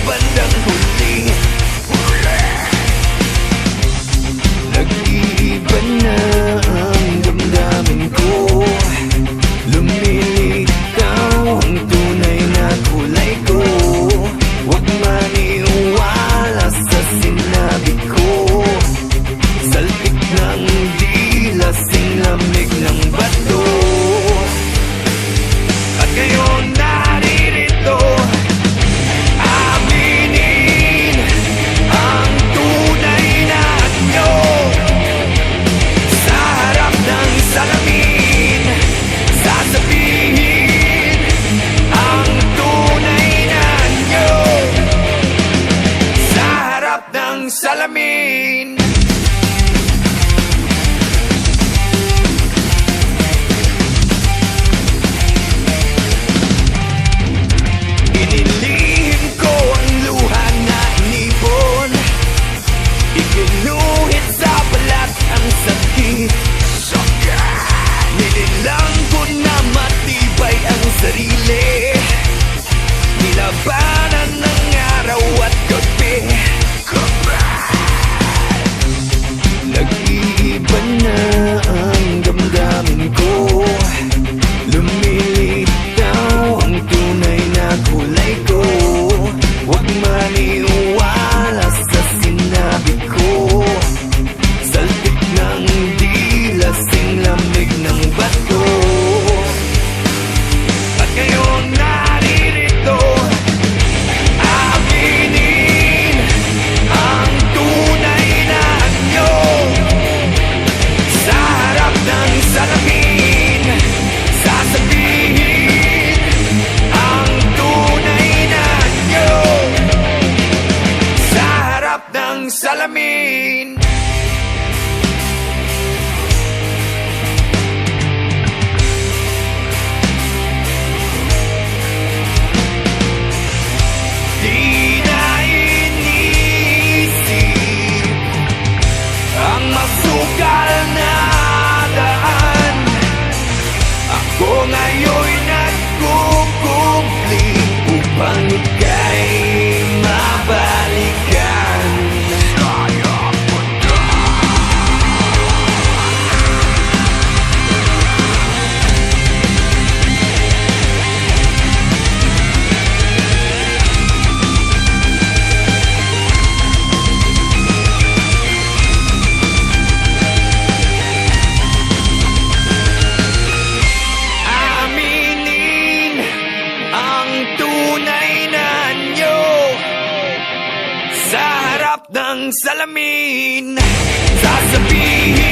bandang huli. Nag-iiba na ang damdamin ko, lumilitaw ang tunay na kulay ko. Huwag maniwala sa sinabi ko, salpik ng dila, lamig ng bato. At ngayon naririto, aminin ang tunay na anyo. Sa harap ng salamin, sasabihin ang tunay na anyo. Sa harap ng salamin. Inilihim ko ang luha na inipon, ikinuhit sa balat ang sakit. Nililang ko na matibay ang sarili, nilabanan ng araw at gabi. Nag-iiba na ang damdamin ko, lumilitaw ang tunay na kulay ko. Huwag maniwala sa sinabi ko, salpik ng dila, lamig ng bato. At ngayon naririto, aminin ang tunay na anyo. Sa harap ng salamin, sasabihin ang tunay na anyo. Sa harap ng salamin. Di na inisip ang masukal na daan. Ako ngayon'y nagkukumpli upang ika'y mabalikan. Aminin ang tunay na anyo. Sa harap ng salamin, sasabihin